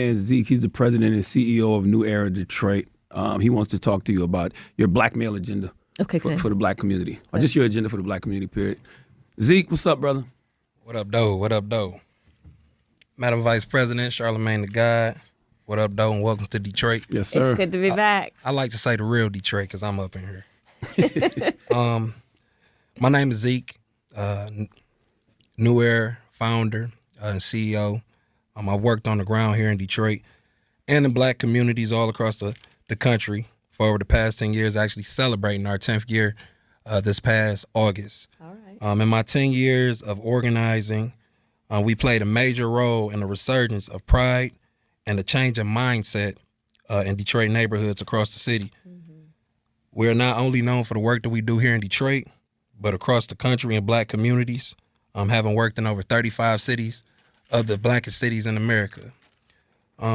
And Zeek, he's the president and CEO of New Era Detroit. He wants to talk to you about your black male agenda for the black community, or just your agenda for the black community, period. Zeek, what's up, brother? What up, though? What up, though? Madam Vice President, Charlamagne the God. What up, though, and welcome to Detroit. Yes, sir. It's good to be back. I like to say the real Detroit because I'm up in here. My name is Zeek, New Era founder and CEO. I've worked on the ground here in Detroit and in black communities all across the country for over the past 10 years, actually celebrating our 10th year this past August. All right. In my 10 years of organizing, we played a major role in the resurgence of pride and the change in mindset in Detroit neighborhoods across the city. Mm-hmm. We are not only known for the work that we do here in Detroit, but across the country in black communities, having worked in over 35 cities of the blackest cities in America.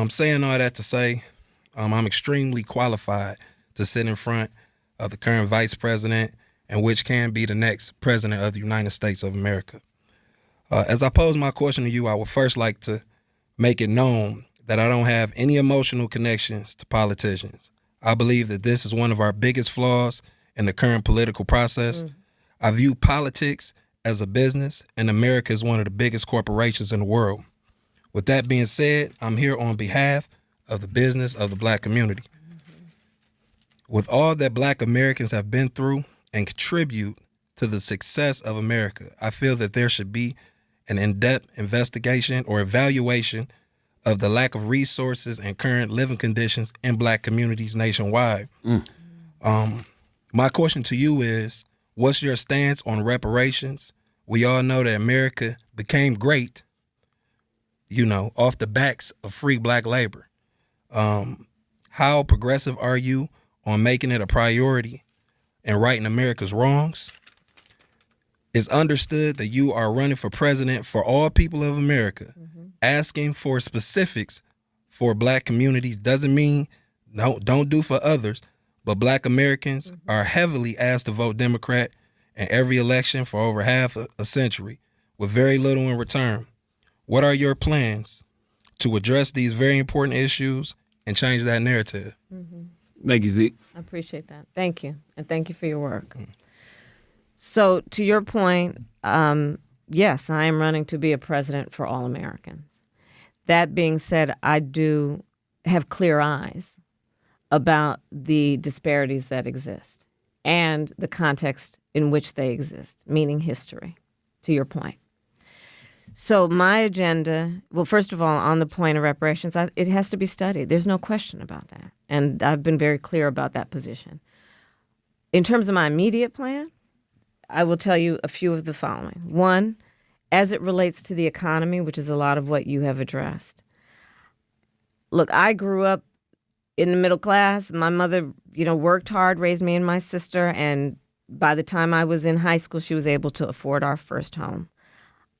Saying all that to say, I'm extremely qualified to sit in front of the current vice president and which can be the next president of the United States of America. As I pose my question to you, I would first like to make it known that I don't have any emotional connections to politicians. I believe that this is one of our biggest flaws in the current political process. I view politics as a business, and America is one of the biggest corporations in the world. With that being said, I'm here on behalf of the business of the black community. With all that black Americans have been through and contribute to the success of America, I feel that there should be an in-depth investigation or evaluation of the lack of resources and current living conditions in black communities nationwide. My question to you is, what's your stance on reparations? We all know that America became great, off the backs of free black labor. How progressive are you on making it a priority and righting America's wrongs? It's understood that you are running for president for all people of America. Asking for specifics for black communities doesn't mean don't do for others, but black Americans are heavily asked to vote Democrat in every election for over half a century with very little in return. What are your plans to address these very important issues and change that narrative? Thank you, Zeke. I appreciate that. Thank you. And thank you for your work. So to your point, yes, I am running to be a president for all Americans. That being said, I do have clear eyes about the disparities that exist and the context in which they exist, meaning history, to your point. So my agenda, well, first of all, on the point of reparations, it has to be studied. There's no question about that. And I've been very clear about that position. In terms of my immediate plan, I will tell you a few of the following. One, as it relates to the economy, which is a lot of what you have addressed. Look, I grew up in the middle class. My mother, worked hard, raised me and my sister, and by the time I was in high school, she was able to afford our first home.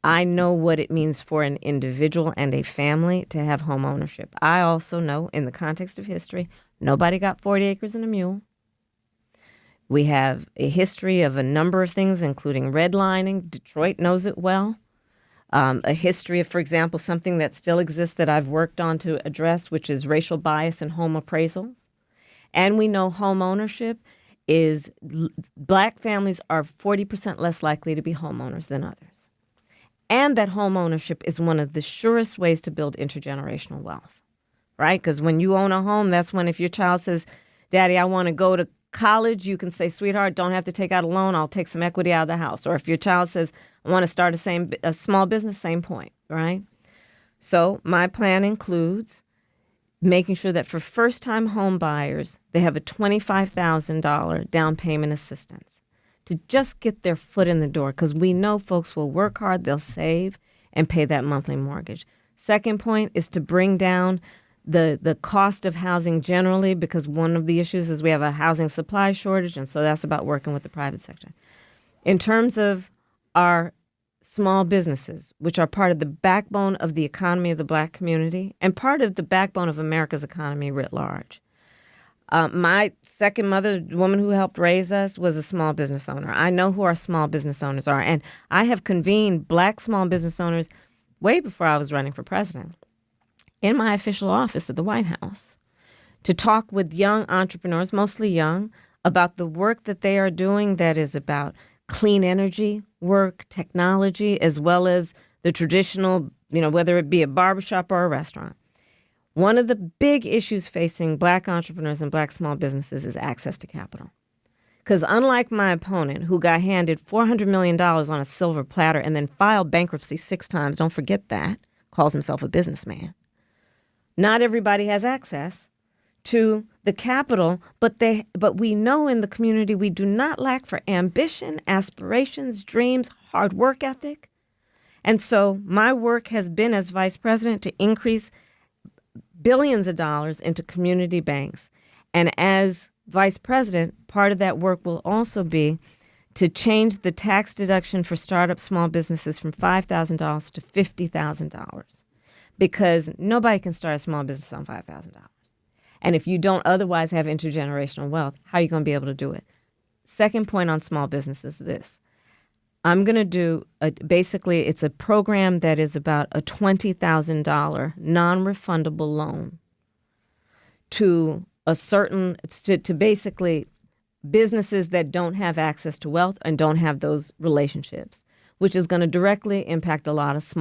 I know what it means for an individual and a family to have home ownership. I also know, in the context of history, nobody got 40 acres and a mule. We have a history of a number of things, including redlining. Detroit knows it well. A history of, for example, something that still exists that I've worked on to address, which is racial bias in home appraisals. And we know home ownership is, black families are 40% less likely to be homeowners than others. And that home ownership is one of the surest ways to build intergenerational wealth, right? Because when you own a home, that's when if your child says, Daddy, I want to go to college, you can say, sweetheart, don't have to take out a loan. I'll take some equity out of the house. Or if your child says, I want to start a small business, same point, right? So my plan includes making sure that for first-time home buyers, they have a $25,000 down payment assistance to just get their foot in the door, because we know folks will work hard, they'll save, and pay that monthly mortgage. Second point is to bring down the cost of housing generally, because one of the issues is we have a housing supply shortage, and so that's about working with the private sector. In terms of our small businesses, which are part of the backbone of the economy of the black community and part of the backbone of America's economy writ large. My second mother, the woman who helped raise us, was a small business owner. I know who our small business owners are, and I have convened black small business owners way before I was running for president. in my official office at the White House to talk with young entrepreneurs, mostly young, about the work that they are doing that is about clean energy work, technology, as well as the traditional, whether it be a barbershop or a restaurant. One of the big issues facing Black entrepreneurs and Black small businesses is access to capital. Because unlike my opponent, who got handed $400 million on a silver platter and then filed bankruptcy 6 times, don't forget that, calls himself a businessman, not everybody has access to the capital, but we know in the community we do not lack for ambition, aspirations, dreams, hard work ethic. And so my work has been as vice president to increase billions of dollars into community banks. And as vice president, part of that work will also be to change the tax deduction for startup small businesses from $5,000 to $50,000, because nobody can start a small business on $5,000. And if you don't otherwise have intergenerational wealth, how are you going to be able to do it? Second point on small business is this. I'm going to do, basically, it's a program that is about a $20,000 non-refundable loan to basically businesses that don't have access to wealth and don't have those relationships, which is going to directly impact a lot of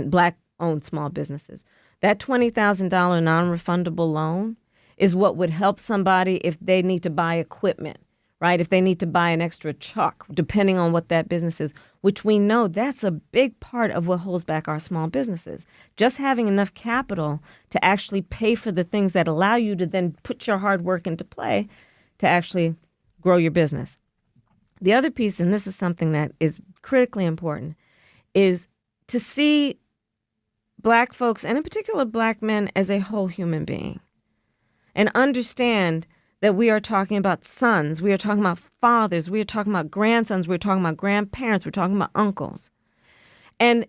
Black-owned small businesses. That $20,000 non-refundable loan is what would help somebody if they need to buy equipment, right? If they need to buy an extra truck, depending on what that business is, which we know that's a big part of what holds back our small businesses. Just having enough capital to actually pay for the things that allow you to then put your hard work into play to actually grow your business. The other piece, and this is something that is critically important, is to see Black folks, and in particular Black men, as a whole human being, and understand that we are talking about sons, we are talking about fathers, we are talking about grandsons, we're talking about grandparents, we're talking about uncles. And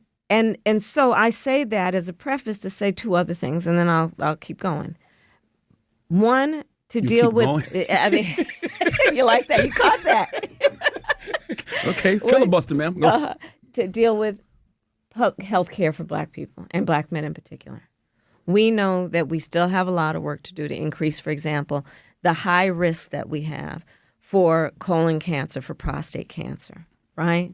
so I say that as a preface to say 2 other things, and then I'll keep going. One, to deal with, I mean, you like that? You caught that. Okay, filibuster, ma'am. Go. To deal with health care for Black people and Black men in particular. We know that we still have a lot of work to do to increase, for example, the high risk that we have for colon cancer, for prostate cancer, right?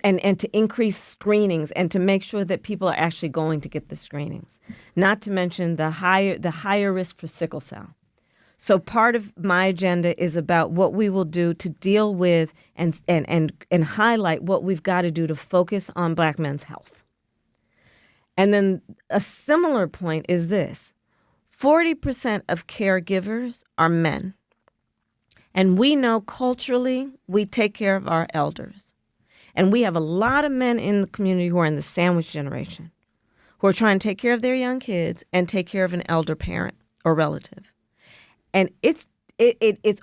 And to increase screenings and to make sure that people are actually going to get the screenings. Not to mention the higher risk for sickle cell. So part of my agenda is about what we will do to deal with and highlight what we've got to do to focus on Black men's health. And then a similar point is this. 40% of caregivers are men. And we know culturally we take care of our elders. And we have a lot of men in the community who are in the sandwich generation, who are trying to take care of their young kids and take care of an elder parent or relative. And it's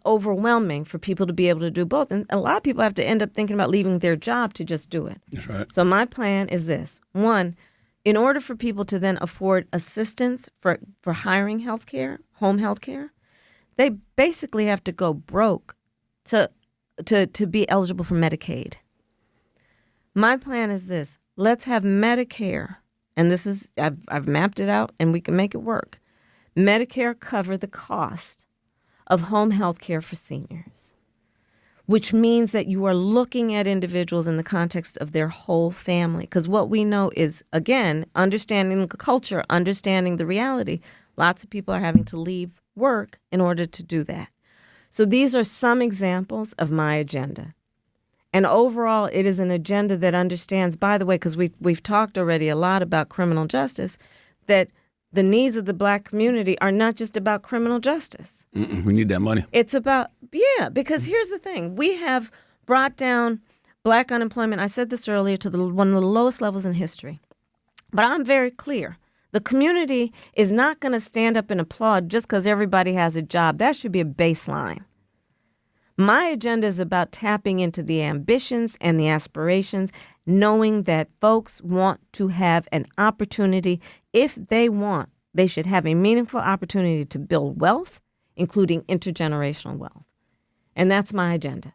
overwhelming for people to be able to do both. And a lot of people have to end up thinking about leaving their job to just do it. That's right. So my plan is this. 1, in order for people to then afford assistance for hiring health care, home health care, they basically have to go broke to be eligible for Medicaid. My plan is this. Let's have Medicare, and this is, I've mapped it out and we can make it work. Medicare cover the cost of home health care for seniors, which means that you are looking at individuals in the context of their whole family. Because what we know is, again, understanding the culture, understanding the reality. Lots of people are having to leave work in order to do that. So these are some examples of my agenda. And overall, it is an agenda that understands, by the way, because we've talked already a lot about criminal justice, that the needs of the Black community are not just about criminal justice. We need that money. It's about, because here's the thing. We have brought down Black unemployment, I said this earlier, to one of the lowest levels in history. But I'm very clear. The community is not going to stand up and applaud just because everybody has a job. That should be a baseline. My agenda is about tapping into the ambitions and the aspirations, knowing that folks want to have an opportunity. If they want, they should have a meaningful opportunity to build wealth, including intergenerational wealth. And that's my agenda.